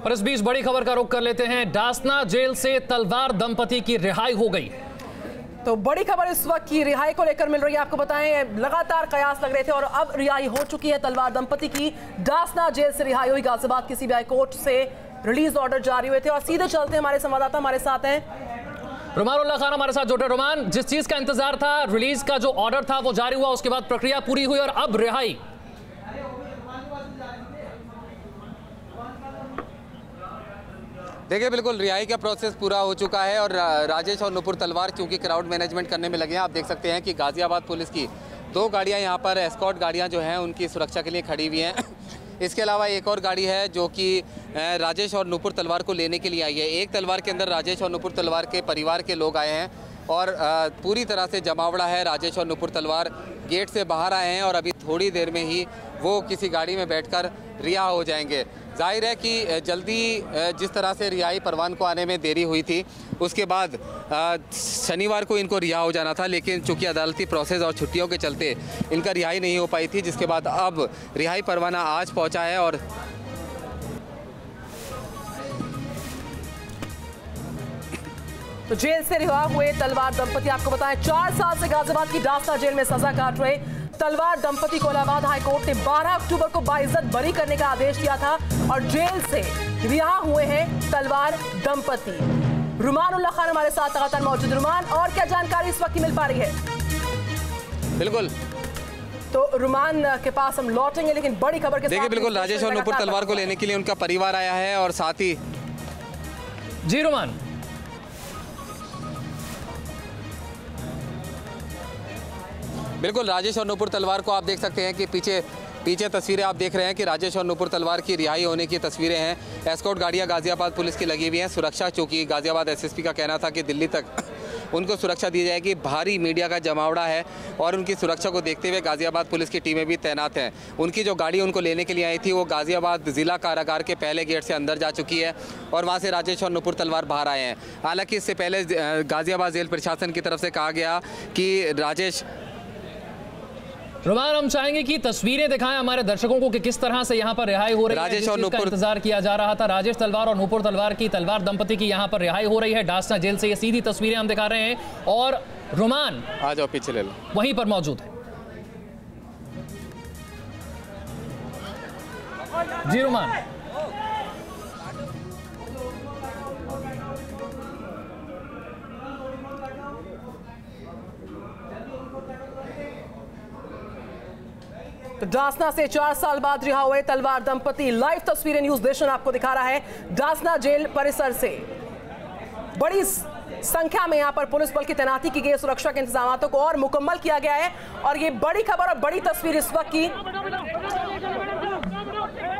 और इस बीच बड़ी खबर का रुख कर लेते हैं। डासना जेल से तलवार दंपति की रिहाई हो गई। तो बड़ी खबर इस वक्त की रिहाई को लेकर मिल रही है। आपको बताएं, लगातार कयास लग रहे थे और अब रिहाई हो चुकी है तलवार दंपति की। डासना जेल से रिहाई हुई। गाजियाबाद की सीबीआई कोर्ट से रिलीज ऑर्डर जारी हुए थे। और सीधे चलते हमारे संवाददाता हमारे साथ हैं, रुमान उल्लाह खान हमारे साथ जुड़े। रुमान, जिस चीज का इंतजार था, रिलीज का जो ऑर्डर था वो जारी हुआ, उसके बाद प्रक्रिया पूरी हुई और अब रिहाई। देखिए, बिल्कुल रिहाई का प्रोसेस पूरा हो चुका है और राजेश और नुपुर तलवार चूंकि क्राउड मैनेजमेंट करने में लगे हैं। आप देख सकते हैं कि गाजियाबाद पुलिस की 2 गाड़ियां यहाँ पर एस्कॉर्ट गाड़ियां जो हैं उनकी सुरक्षा के लिए खड़ी हुई हैं। इसके अलावा एक और गाड़ी है जो कि राजेश और नुपुर तलवार को लेने के लिए आई है। एक तलवार के अंदर राजेश और नुपुर तलवार के परिवार के लोग आए हैं और पूरी तरह से जमावड़ा है। राजेश और नुपुर तलवार गेट से बाहर आए हैं और अभी थोड़ी देर में ही वो किसी गाड़ी में बैठकर रिहा हो जाएंगे। जाहिर है कि जल्दी जिस तरह से रिहाई परवान को आने में देरी हुई थी, उसके बाद शनिवार को इनको रिहा हो जाना था, लेकिन चूंकि अदालती प्रोसेस और छुट्टियों के चलते इनका रिहाई नहीं हो पाई थी, जिसके बाद अब रिहाई परवाना आज पहुंचा है। और तो जेल से रिहा हुए तलवार दंपति, आपको बताएं 4 साल से गाजियाबाद की डासना जेल में सजा काट रहे तलवार दंपति को इलाहाबाद हाईकोर्ट ने 12 अक्टूबर को बाइज्जत बरी करने का आदेश दिया था और जेल से रिहा हुए हैं तलवार दंपति। रुमान उल्लाह खान हमारे साथ लगातार मौजूद। रुमान, और क्या जानकारी इस वक्त मिल पा रही है? बिल्कुल, तो रुमान के पास हम लौटेंगे, लेकिन बड़ी खबर के साथ देखिए, बिल्कुल राजेश और नुपुर तलवार को लेने के लिए उनका परिवार आया है और साथ ही जी रुमान, बिल्कुल राजेश और नुपुर तलवार को आप देख सकते हैं कि पीछे तस्वीरें आप देख रहे हैं कि राजेश और नुपुर तलवार की रिहाई होने की तस्वीरें हैं। एस्कॉर्ट गाड़ियां गाजियाबाद पुलिस की लगी हुई हैं। सुरक्षा, चूंकि गाजियाबाद एसएसपी का कहना था कि दिल्ली तक उनको सुरक्षा दी जाएगी। भारी मीडिया का जमावड़ा है और उनकी सुरक्षा को देखते हुए गाजियाबाद पुलिस की टीमें भी तैनात हैं। उनकी जो गाड़ी उनको लेने के लिए आई थी वो गाजियाबाद जिला कारागार के पहले गेट से अंदर जा चुकी है और वहाँ से राजेश और नुपुर तलवार बाहर आए हैं। हालांकि इससे पहले गाजियाबाद जेल प्रशासन की तरफ से कहा गया कि राजेश। रुमान, हम चाहेंगे कि तस्वीरें दिखाएं हमारे दर्शकों को कि किस तरह से यहाँ पर रिहाई हो रही है। राजेश और नुपुर का इंतजार किया जा रहा था। राजेश तलवार और नुपुर तलवार की तलवार दंपति की यहाँ पर रिहाई हो रही है डासना जेल से। ये सीधी तस्वीरें हम दिखा रहे हैं और रुमान आ जाओ, पीछे ले लो, वहीं पर मौजूद है। जी रुमान, तो डासना से 4 साल बाद रिहा हुए तलवार दंपति। लाइव तस्वीरें न्यूज नेशन आपको दिखा रहा है डासना जेल परिसर से। बड़ी संख्या में यहां पर पुलिस बल की तैनाती की गई, सुरक्षा के इंतजामों को और मुकम्मल किया गया है। और ये बड़ी खबर और बड़ी तस्वीर इस वक्त की।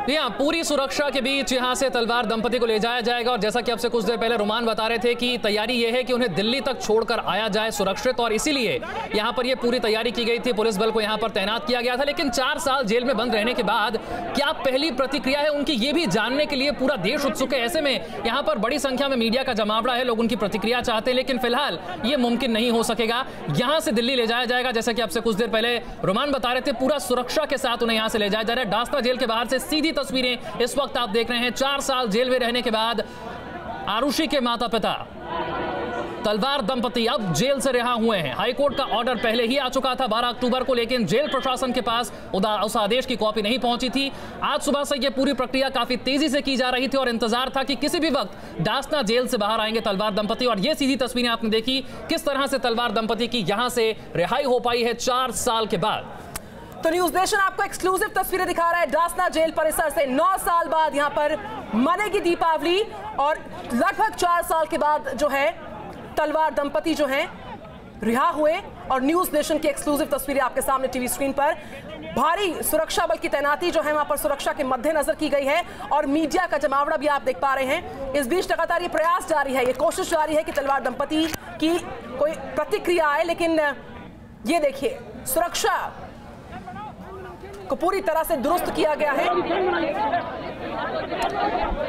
यहाँ पूरी सुरक्षा के बीच यहाँ से तलवार दंपति को ले जाया जाएगा और जैसा कि आपसे कुछ देर पहले रुमान बता रहे थे कि तैयारी ये है कि उन्हें दिल्ली तक छोड़कर आया जाए सुरक्षित, और इसीलिए यहाँ पर ये पूरी तैयारी की गई थी। पुलिस बल को यहाँ पर तैनात किया गया था। लेकिन 4 साल जेल में बंद रहने के बाद क्या पहली प्रतिक्रिया है उनकी, ये भी जानने के लिए पूरा देश उत्सुक है। ऐसे में यहाँ पर बड़ी संख्या में मीडिया का जमावड़ा है, लोग उनकी प्रतिक्रिया चाहते हैं, लेकिन फिलहाल ये मुमकिन नहीं हो सकेगा। यहाँ से दिल्ली ले जाया जाएगा, जैसा कि आपसे कुछ देर पहले रुमान बता रहे थे, पूरा सुरक्षा के साथ उन्हें यहाँ से ले जाया जा रहा है। डासना जेल के बाहर से सीधी तस्वीरें इस वक्त आप देख रहे हैं। 4 साल जेल में रहने के बाद आरुषि के माता पिता तलवार दंपति अब जेल से रिहा हुए हैं। हाईकोर्ट का ऑर्डर पहले ही आ चुका था 12 अक्टूबर को, लेकिन जेल प्रशासन के पास उस आदेश की कॉपी नहीं पहुंची थी। आज सुबह से यह पूरी प्रक्रिया काफी तेजी से की जा रही थी और इंतजार था कि किसी भी वक्त डासना जेल से बाहर आएंगे तलवार दंपति। और ये सीधी तस्वीरें आपने देखी किस तरह से तलवार दंपति की यहां से रिहाई हो पाई है 4 साल के बाद। तो न्यूज नेशन आपको एक्सक्लूसिव तस्वीरें दिखा रहा है डासना जेल परिसर से। 9 साल बाद यहां पर मनेगी दीपावली और लगभग 4 साल के बाद जो है तलवार दंपति जो हैं रिहा हुए। और न्यूज नेशन की एक्सक्लूसिव तस्वीरें आपके सामने टीवी स्क्रीन पर। भारी सुरक्षा बल की तैनाती जो है वहां पर सुरक्षा के मद्देनजर की गई है और मीडिया का जमावड़ा भी आप देख पा रहे हैं। इस बीच लगातार ये प्रयास जारी है, ये कोशिश जारी है कि तलवार दंपति की कोई प्रतिक्रिया आए, लेकिन ये देखिए सुरक्षा को पूरी तरह से दुरुस्त किया गया है।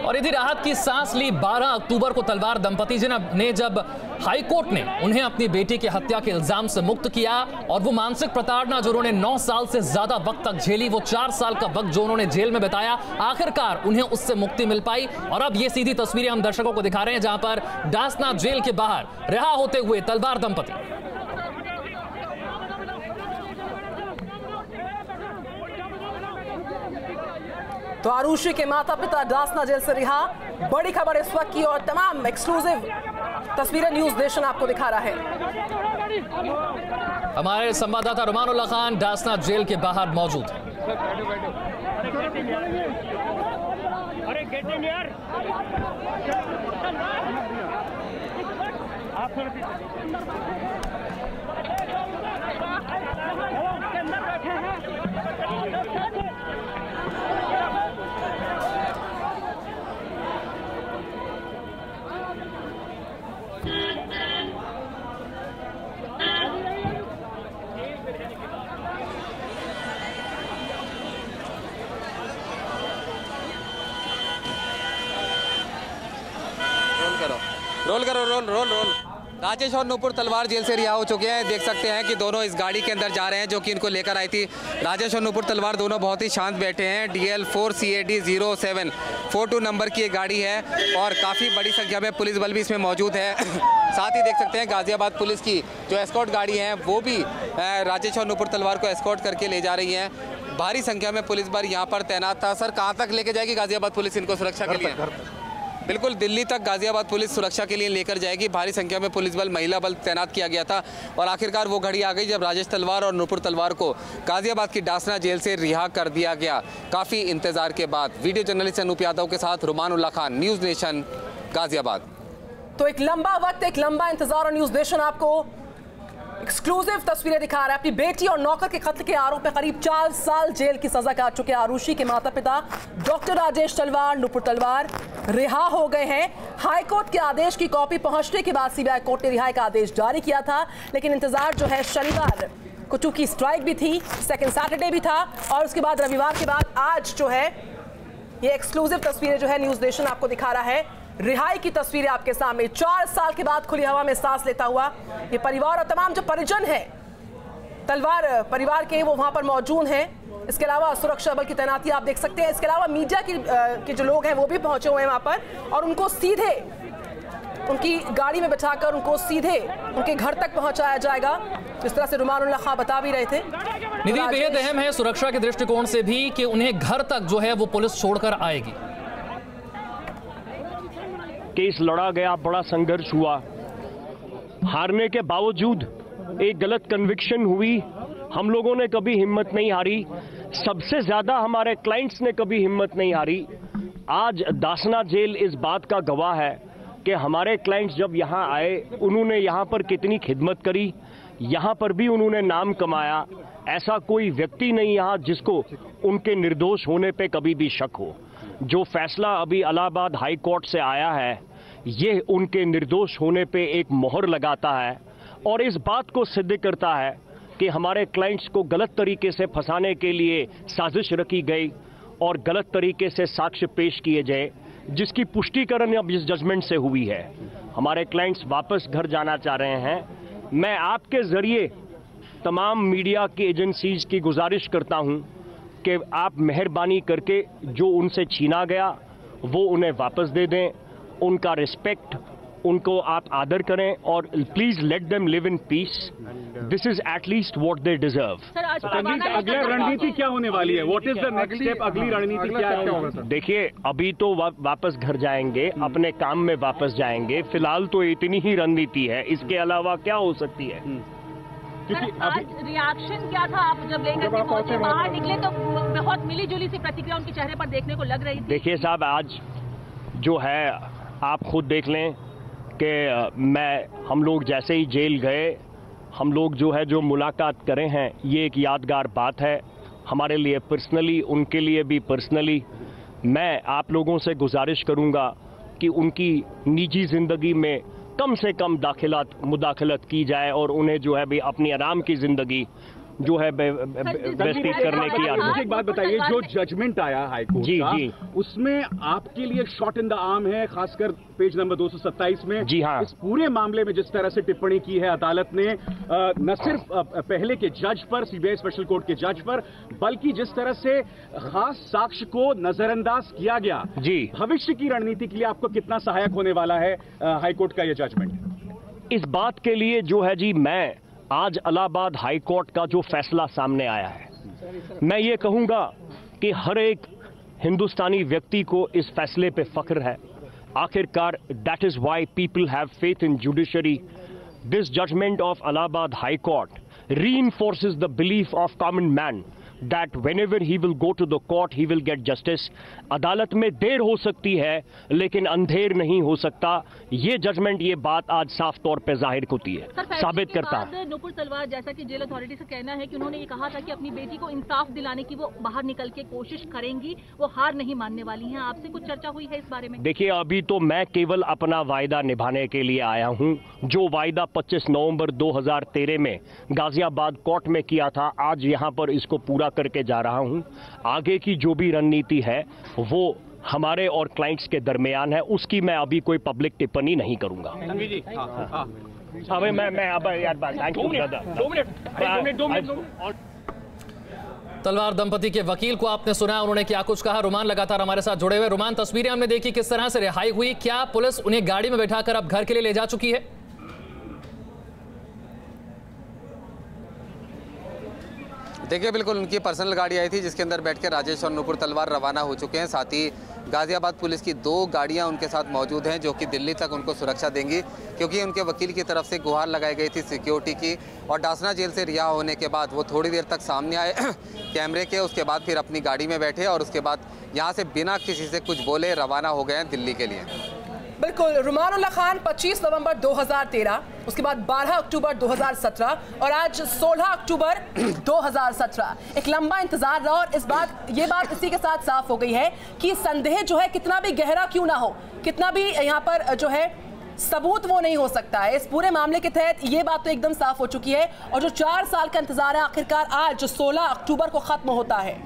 और यदि राहत की सांस ली 12 अक्टूबर को तलवार दंपति जी ने जब हाईकोर्ट ने उन्हें अपनी बेटी की हत्या के इल्जाम से मुक्त किया और वो मानसिक प्रताड़ना जो उन्होंने 9 साल से ज्यादा वक्त तक झेली, वो 4 साल का वक्त जो उन्होंने जेल में बिताया, आखिरकार उन्हें उससे मुक्ति मिल पाई। और अब ये सीधी तस्वीरें हम दर्शकों को दिखा रहे हैं जहां पर दासना जेल के बाहर रिहा होते हुए तलवार दंपति। तो आरुषि के माता पिता दासना जेल से रिहा। बड़ी खबर इस वक्त की और तमाम एक्सक्लूसिव तस्वीरें न्यूज़ नेशन आपको दिखा रहा है। हमारे संवाददाता रुमानुल्लाह खान दासना जेल के बाहर मौजूद है। रोल करो, रोल। राजेश और नूपुर तलवार जेल से रिहा हो चुके हैं। देख सकते हैं कि दोनों इस गाड़ी के अंदर जा रहे हैं जो कि इनको लेकर आई थी। राजेश और नूपुर तलवार दोनों बहुत ही शांत बैठे हैं। DL 4CAD 0742 नंबर की एक गाड़ी है और काफ़ी बड़ी संख्या में पुलिस बल भी इसमें मौजूद है। साथ ही देख सकते हैं गाजियाबाद पुलिस की जो एस्कॉर्ट गाड़ी है वो भी राजेश और नूपुर तलवार को एस्कॉर्ट करके ले जा रही हैं। भारी संख्या में पुलिस बल यहाँ पर तैनात था। सर, कहाँ तक लेके जाएगी गाजियाबाद पुलिस इनको सुरक्षा के लिए? बिल्कुल, दिल्ली तक गाजियाबाद पुलिस सुरक्षा के लिए लेकर जाएगी। भारी संख्या में पुलिस बल, महिला बल तैनात किया गया था और आखिरकार वो घड़ी आ गई जब राजेश तलवार और नूपुर तलवार को गाजियाबाद की दासना जेल से रिहा कर दिया गया। काफ़ी इंतजार के बाद। वीडियो जर्नलिस्ट अनूप यादव के साथ रुमानुल्लाह खान, न्यूज़ नेशन, गाजियाबाद। तो एक लंबा वक्त, एक लंबा इंतजार और न्यूज़ नेशन आपको एक्सक्लूसिव तस्वीरें दिखा रहा है। अपनी बेटी और नौकर के कत्ल के आरोप में करीब 4 साल जेल की सजा काट चुके आरुषि के माता पिता डॉक्टर राजेश तलवार, नूपुर तलवार रिहा हो गए हैं। हाईकोर्ट के आदेश की कॉपी पहुंचने के बाद सीबीआई कोर्ट ने रिहाई का आदेश जारी किया था, लेकिन इंतजार जो है शनिवार को चूंकि स्ट्राइक भी थी, सेकंड सैटरडे भी था और उसके बाद रविवार के बाद आज जो है ये एक्सक्लूसिव तस्वीरें जो है न्यूज़ नेशन आपको दिखा रहा है। रिहाई की तस्वीरें आपके सामने। 4 साल के बाद खुली हवा में सांस लेता हुआ ये परिवार और तमाम जो परिजन हैं तलवार परिवार के, वो वहां पर मौजूद हैं। इसके अलावा सुरक्षा बल की तैनाती आप देख सकते हैं। इसके अलावा मीडिया के जो लोग हैं वो भी पहुंचे हुए हैं वहां पर और उनको सीधे उनकी गाड़ी में बैठाकर उनको सीधे उनके घर तक पहुंचाया जाएगा, जिस तरह से रुमानुल्लाह खान बता भी रहे थे। निधि, बेहद अहम है सुरक्षा के दृष्टिकोण से भी कि उन्हें घर तक जो है वो पुलिस छोड़कर आएगी। केस लड़ा गया, बड़ा संघर्ष हुआ, हारने के बावजूद एक गलत कन्विक्शन हुई। हम लोगों ने कभी हिम्मत नहीं हारी, सबसे ज्यादा हमारे क्लाइंट्स ने कभी हिम्मत नहीं हारी। आज दासना जेल इस बात का गवाह है कि हमारे क्लाइंट्स जब यहाँ आए उन्होंने यहाँ पर कितनी खिदमत करी, यहाँ पर भी उन्होंने नाम कमाया। ऐसा कोई व्यक्ति नहीं यहाँ जिसको उनके निर्दोष होने पे कभी भी शक हो। जो फैसला अभी इलाहाबाद हाई कोर्ट से आया है ये उनके निर्दोष होने पे एक मोहर लगाता है और इस बात को सिद्ध करता है कि हमारे क्लाइंट्स को गलत तरीके से फंसाने के लिए साजिश रखी गई और गलत तरीके से साक्ष्य पेश किए गए, जिसकी पुष्टिकरण अब इस जजमेंट से हुई है। हमारे क्लाइंट्स वापस घर जाना चाह रहे हैं। मैं आपके जरिए तमाम मीडिया की एजेंसीज की गुजारिश करता हूं कि आप मेहरबानी करके जो उनसे छीना गया वो उन्हें वापस दे दें, उनका रिस्पेक्ट, उनको आप आदर करें और please let them live in peace. This is at least what they deserve. अगली रणनीति क्या होने वाली है? What is the next step? अगली रणनीति क्या होगा सर? देखिए, अभी तो वापस घर जाएंगे, अपने काम में वापस जाएंगे। फिलहाल तो इतनी ही रणनीति है, इसके अलावा क्या हो सकती है? आज रिएक्शन क्या था? आप जब लेकर के पहुंचे, बाहर निकले तो बहुत मिली जुली सी प्रतिक्रिया उनके चेहरे पर देखने को लग रही थी। देखिए साहब, आज जो है आप खुद देख लें कि हम लोग जैसे ही जेल गए, हम लोग जो है जो मुलाकात करें हैं, ये एक यादगार बात है हमारे लिए पर्सनली, उनके लिए भी पर्सनली। मैं आप लोगों से गुजारिश करूंगा कि उनकी निजी जिंदगी में कम से कम मुदाखलत की जाए और उन्हें जो है भी अपनी आराम की जिंदगी जो है व्यतीत करने की मुझे एक बात बताइए, जो जजमेंट आया हाईकोर्ट का, जी उसमें आपके लिए शॉट इन द आर्म है, खासकर पेज नंबर 227 में। जी हाँ। इस पूरे मामले में जिस तरह से टिप्पणी की है अदालत ने, न सिर्फ पहले के जज पर, सीबीआई स्पेशल कोर्ट के जज पर, बल्कि जिस तरह से खास साक्ष्य को नजरअंदाज किया गया, जी, भविष्य की रणनीति के लिए आपको कितना सहायक होने वाला है हाईकोर्ट का यह जजमेंट? इस बात के लिए जो है जी, मैं आज इलाहाबाद हाई कोर्ट का जो फैसला सामने आया है, मैं ये कहूंगा कि हर एक हिंदुस्तानी व्यक्ति को इस फैसले पे फख्र है। आखिरकार that is why people have faith in judiciary. This judgement of Allahabad high court reinforces the belief of common man that whenever he will go to the court he will get justice। अदालत में देर हो सकती है लेकिन अंधेर नहीं हो सकता। ये जजमेंट, ये बात आज साफ तौर पे जाहिर होती है, साबित करता है। नुपुर तलवार, जैसा कि जेल अथॉरिटी से कहना है कि उन्होंने ये कहा था कि अपनी बेटी को इंसाफ दिलाने की वो बाहर निकल के कोशिश करेंगी, वो हार नहीं मानने वाली हैं। आपसे कुछ चर्चा हुई है इस बारे में? देखिए, अभी तो मैं केवल अपना वायदा निभाने के लिए आया हूं। जो वायदा 25 नवंबर 2013 में गाजियाबाद कोर्ट में किया था, आज यहां पर इसको पूरा करके जा रहा हूं। आगे की जो भी रणनीति है वो हमारे और क्लाइंट्स के दरमियान है, उसकी मैं अभी कोई पब्लिक टिप्पणी नहीं करूंगा। तलवार दंपति के वकील को आपने सुना, उन्होंने क्या कुछ कहा। रुमान लगातार हमारे साथ जुड़े हुए। रुमान, तस्वीरें हमने देखी किस तरह से रिहाई हुई, क्या पुलिस उन्हें गाड़ी में बैठाकर अब घर के लिए ले जा चुकी है? देखिए, बिल्कुल उनकी पर्सनल गाड़ी आई थी जिसके अंदर बैठ के राजेश और नुपुर तलवार रवाना हो चुके हैं। साथ ही गाजियाबाद पुलिस की 2 गाड़ियां उनके साथ मौजूद हैं जो कि दिल्ली तक उनको सुरक्षा देंगी, क्योंकि उनके वकील की तरफ से गुहार लगाई गई थी सिक्योरिटी की। और डासना जेल से रिहा होने के बाद वो थोड़ी देर तक सामने आए कैमरे के, उसके बाद फिर अपनी गाड़ी में बैठे और उसके बाद यहाँ से बिना किसी से कुछ बोले रवाना हो गए हैं दिल्ली के लिए। बिल्कुल, रुमानुल्लाह खान 25 नवंबर 2013, उसके बाद 12 अक्टूबर 2017 और आज 16 अक्टूबर 2017। एक लंबा इंतजार रहा और ये बात इसी के साथ साफ हो गई है कि संदेह जो है कितना भी गहरा क्यों ना हो, कितना भी यहाँ पर जो है सबूत वो नहीं हो सकता है। इस पूरे मामले के तहत ये बात तो एकदम साफ हो चुकी है और जो 4 साल का इंतजार है आखिरकार आज 16 अक्टूबर को खत्म होता है।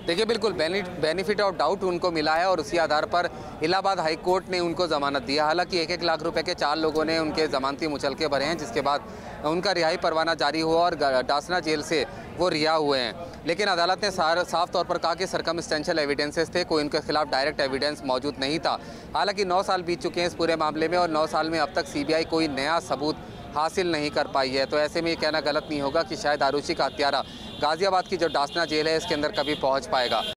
देखिए, बिल्कुल बेनिफिट ऑफ डाउट उनको मिला है और उसी आधार पर इलाहाबाद हाई कोर्ट ने उनको जमानत दिया। हालांकि 1-1 लाख रुपए के 4 लोगों ने उनके जमानती मुचलके भरे हैं, जिसके बाद उनका रिहाई परवाना जारी हुआ और डासना जेल से वो रिहा हुए हैं। लेकिन अदालत ने साफ तौर पर कहा कि सर्कमस्टेंशियल एविडेंसेस थे, कोई उनके खिलाफ डायरेक्ट एविडेंस मौजूद नहीं था। हालांकि 9 साल बीत चुके हैं इस पूरे मामले में और 9 साल में अब तक सीबीआई कोई नया सबूत हासिल नहीं कर पाई है। तो ऐसे में ये कहना गलत नहीं होगा कि शायद आरुषि का हत्यारा गाजियाबाद की जो डासना जेल है इसके अंदर कभी पहुंच पाएगा।